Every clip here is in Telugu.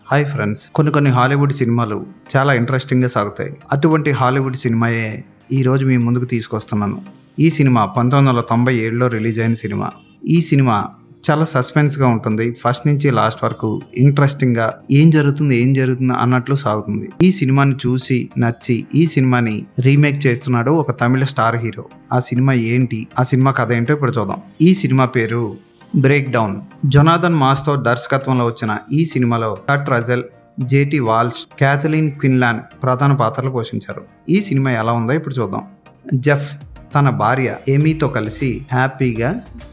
హాయ్ ఫ్రెండ్స్, కొన్ని హాలీవుడ్ సినిమాలు చాలా ఇంట్రెస్టింగ్గా సాగుతాయి. అటువంటి హాలీవుడ్ సినిమాయే ఈరోజు మీ ముందుకు తీసుకొస్తున్నాను. ఈ సినిమా 1997లో రిలీజ్ అయిన సినిమా. ఈ సినిమా చాలా సస్పెన్స్గా ఉంటుంది. ఫస్ట్ నుంచి లాస్ట్ వరకు ఇంట్రెస్టింగ్గా ఏం జరుగుతుంది అన్నట్లు సాగుతుంది. ఈ సినిమాని చూసి నచ్చి ఈ సినిమాని రీమేక్ చేస్తున్నాడు ఒక తమిళ స్టార్ హీరో. ఆ సినిమా ఏంటి, ఆ సినిమా కథ ఏంటో ఇప్పుడు చూద్దాం. ఈ సినిమా పేరు బ్రేక్ డౌన్. జొనాథన్ మాస్తో దర్శకత్వంలో వచ్చిన ఈ సినిమాలో కర్ట్ రసెల్, జేటీ వాల్ష్, క్యాథలిన్ క్విన్లాన్ ప్రధాన పాత్రలు పోషించారు. ఈ సినిమా ఎలా ఉందో ఇప్పుడు చూద్దాం. జెఫ్ తన భార్య ఏమీతో కలిసి హ్యాపీగా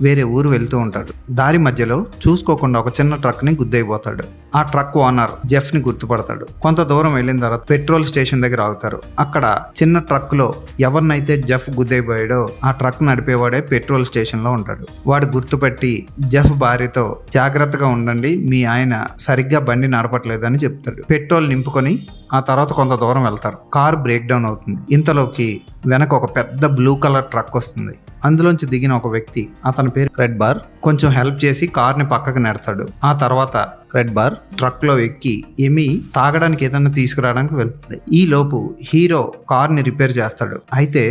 వేరే ఊరు వెళ్తూ ఉంటాడు. దారి మధ్యలో చూసుకోకుండా ఒక చిన్న ట్రక్ ని గుద్దైపోతాడు. ఆ ట్రక్ ఓనర్ జెఫ్ ని గుర్తుపడతాడు. కొంత దూరం వెళ్ళిన తర్వాత పెట్రోల్ స్టేషన్ దగ్గర ఆగుతారు. అక్కడ చిన్న ట్రక్ లో ఎవరినైతే జెఫ్ గుద్దైపోయాడో ఆ ట్రక్ నడిపేవాడే పెట్రోల్ స్టేషన్ లో ఉంటాడు. వాడు గుర్తుపెట్టి జెఫ్ భార్యతో జాగ్రత్తగా ఉండండి, మీ ఆయన సరిగ్గా బండి నడపట్లేదని చెప్తాడు. పెట్రోల్ నింపుకొని ఆ తర్వాత కొంత దూరం వెళ్తారు. కార్ బ్రేక్ డౌన్ అవుతుంది. ఇంతలోకి వెనక ఒక పెద్ద బ్లూ కలర్ ట్రక్ వస్తుంది. అందులోంచి దిగిన ఒక వ్యక్తి, అతని పేరు రెడ్ బార్, కొంచెం హెల్ప్ చేసి కార్ని పక్కకు నెడతాడు. ఆ తర్వాత రెడ్ బార్ ట్రక్ లో ఎక్కి ఏమీ తాగడానికి ఏదైనా తీసుకురావడానికి వెళ్తుంది. ఈ లోపు హీరో కార్ని రిపేర్ చేస్తాడు. అయితే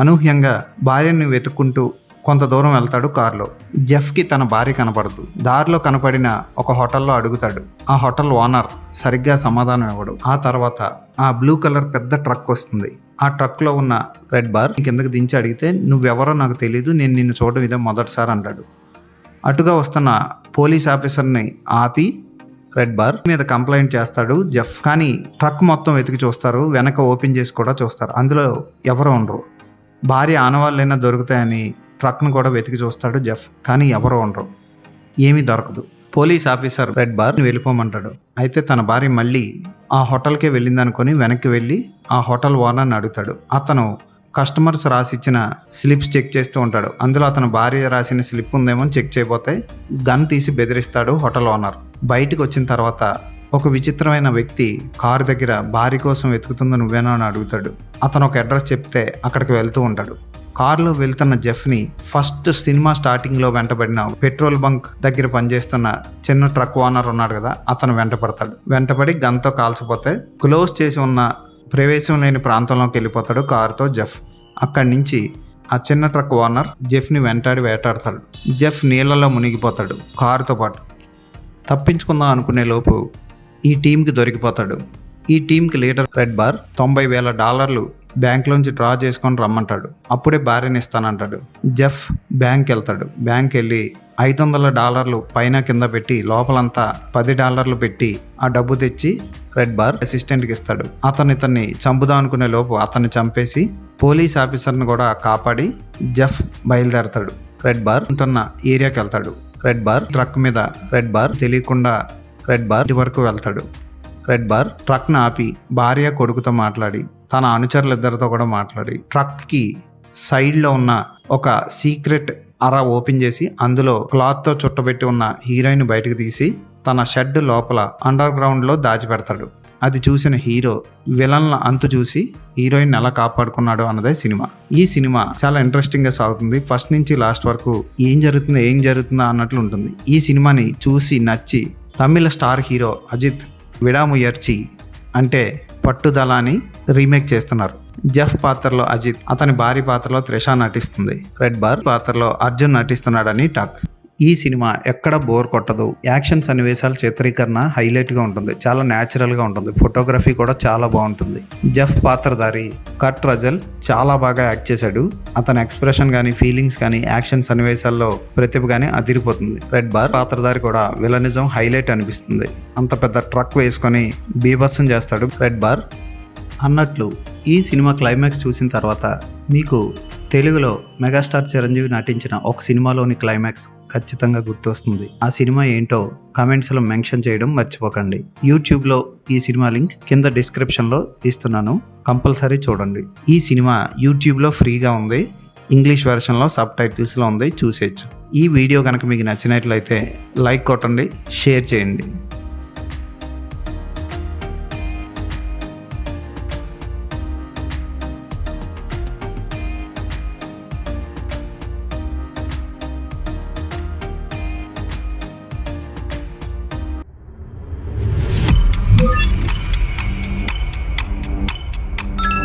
అనూహ్యంగా భార్యని వెతుక్కుంటూ కొంత దూరం వెళ్తాడు కారులో. జెఫ్కి తన భార్య కనపడదు. దారిలో కనపడిన ఒక హోటల్లో అడుగుతాడు. ఆ హోటల్ ఓనర్ సరిగ్గా సమాధానం ఇవ్వడు. ఆ తర్వాత ఆ బ్లూ కలర్ పెద్ద ట్రక్ వస్తుంది. ఆ ట్రక్లో ఉన్న రెడ్ బార్ కిందకి దించి అడిగితే, నువ్వెవరో నాకు తెలీదు, నేను నిన్ను చూడడం ఇదే మొదటిసారి అంటాడు. అటుగా వస్తున్న పోలీస్ ఆఫీసర్ని ఆపి రెడ్ బార్ మీద కంప్లైంట్ చేస్తాడు జెఫ్. కానీ ట్రక్ మొత్తం వెతికి చూస్తారు, వెనక ఓపెన్ చేసి కూడా చూస్తారు. అందులో ఎవరు ఉండరు. భార్య ఆనవాళ్ళైనా దొరుకుతాయని ట్రక్ను కూడా వెతికి చూస్తాడు జెఫ్. కానీ ఎవరు ఉండరు, ఏమీ దొరకదు. పోలీస్ ఆఫీసర్ రెడ్ బార్ వెళ్ళిపోమంటాడు. అయితే తన భార్య మళ్ళీ ఆ హోటల్కే వెళ్ళిందనుకొని వెనక్కి వెళ్ళి ఆ హోటల్ ఓనర్ని అడుగుతాడు. అతను కస్టమర్స్ రాసిచ్చిన స్లిప్స్ చెక్ చేస్తూ ఉంటాడు. అందులో అతను భార్య రాసిన స్లిప్ ఉందేమో చెక్ చేయబోతే గన్ తీసి బెదిరిస్తాడు హోటల్ ఓనర్. బయటకు వచ్చిన తర్వాత ఒక విచిత్రమైన వ్యక్తి కారు దగ్గర భార్య కోసం వెతుకుతుంది నువ్వేనా అని అడుగుతాడు. అతను ఒక అడ్రస్ చెప్తే అక్కడికి వెళ్తూ ఉంటాడు. కారులో వెళ్తున్న జెఫ్ని ఫస్ట్ సినిమా స్టార్టింగ్లో వెంటబడిన పెట్రోల్ బంక్ దగ్గర పనిచేస్తున్న చిన్న ట్రక్ ఓనర్ ఉన్నాడు కదా, అతను వెంటపడి గన్తో కాల్చిపోతే క్లోజ్ చేసి ఉన్న ప్రవేశం లేని ప్రాంతంలోకి వెళ్ళిపోతాడు కారుతో జెఫ్. అక్కడి నుంచి ఆ చిన్న ట్రక్ ఓనర్ జెఫ్ని వేటాడతాడు. జెఫ్ నీళ్ళలో మునిగిపోతాడు కారుతో పాటు. తప్పించుకుందాం అనుకునే లోపు ఈ టీంకి దొరికిపోతాడు. ఈ టీంకి లీడర్ రెడ్ బార్ $90,000 బ్యాంక్లోంచి డ్రా చేసుకొని రమ్మంటాడు. అప్పుడే భార్యని ఇస్తానంటాడు. జెఫ్ బ్యాంక్ వెళ్తాడు. బ్యాంక్ వెళ్ళి $500 పైన కింద పెట్టి లోపలంతా $10 పెట్టి ఆ డబ్బు తెచ్చి రెడ్ బార్ అసిస్టెంట్కి ఇస్తాడు. ఇతన్ని చంపుదాం అనుకునే లోపు అతన్ని చంపేసి పోలీస్ ఆఫీసర్ని కూడా కాపాడి జెఫ్ బయలుదేరతాడు. రెడ్ బార్ ఉంటున్న ఏరియాకి వెళ్తాడు. రెడ్ బార్ ట్రక్ మీద రెడ్ బార్ తెలియకుండా రెడ్ బార్ ఇంటి వరకు వెళ్తాడు. రెడ్ బార్ ట్రక్ను ఆపి భార్య కొడుకుతో మాట్లాడి తన అనుచరులిద్దరితో కూడా మాట్లాడి ట్రక్కి సైడ్లో ఉన్న ఒక సీక్రెట్ అర ఓపెన్ చేసి అందులో క్లాత్తో చుట్టబెట్టి ఉన్న హీరోయిన్ బయటకు తీసి తన షెడ్ లోపల అండర్ గ్రౌండ్లో దాచిపెడతాడు. అది చూసిన హీరో విలన్ల అంతు చూసి హీరోయిన్ ఎలా కాపాడుకున్నాడు అన్నదే సినిమా. ఈ సినిమా చాలా ఇంట్రెస్టింగ్గా సాగుతుంది. ఫస్ట్ నుంచి లాస్ట్ వరకు ఏం జరుగుతుందో అన్నట్లు ఉంటుంది. ఈ సినిమాని చూసి నచ్చి తమిళ స్టార్ హీరో అజిత్ విడాముయర్చి అంటే పట్టుదల అని రీమేక్ చేస్తున్నారు. జెఫ్ పాత్రలో అజిత్, అతని భార్య పాత్రలో త్రిష నటిస్తుంది. రెడ్ బార్ పాత్రలో అర్జున్ నటిస్తున్నాడని టాక్. ఈ సినిమా ఎక్కడ బోర్ కొట్టదు. యాక్షన్ సన్నివేశాల చిత్రీకరణ హైలైట్గా ఉంటుంది. చాలా న్యాచురల్గా ఉంటుంది. ఫోటోగ్రఫీ కూడా చాలా బాగుంటుంది. జెఫ్ పాత్రధారి కర్ట్ రసెల్ చాలా బాగా యాక్ట్ చేశాడు. అతని ఎక్స్ప్రెషన్ కానీ ఫీలింగ్స్ కానీ యాక్షన్ సన్నివేశాల్లో ప్రతిభ కానీ అదిరిపోతుంది. రెడ్ బార్ పాత్రధారి కూడా విలనిజం హైలైట్ అనిపిస్తుంది. అంత పెద్ద ట్రక్ వేసుకొని బీభత్సం చేస్తాడు రెడ్ బార్. అన్నట్లు ఈ సినిమా క్లైమాక్స్ చూసిన తర్వాత మీకు తెలుగులో మెగాస్టార్ చిరంజీవి నటించిన ఒక సినిమాలోని క్లైమాక్స్ ఖచ్చితంగా గుర్తొస్తుంది. ఆ సినిమా ఏంటో కామెంట్స్లో మెన్షన్ చేయడం మర్చిపోకండి. యూట్యూబ్లో ఈ సినిమా లింక్ కింద డిస్క్రిప్షన్లో ఇస్తున్నాను, కంపల్సరీ చూడండి. ఈ సినిమా యూట్యూబ్లో ఫ్రీగా ఉంది. ఇంగ్లీష్ వెర్షన్లో సబ్ టైటిల్స్లో ఉంది, చూసేయచ్చు. ఈ వీడియో కనుక మీకు నచ్చినట్లయితే లైక్ కొట్టండి, షేర్ చేయండి.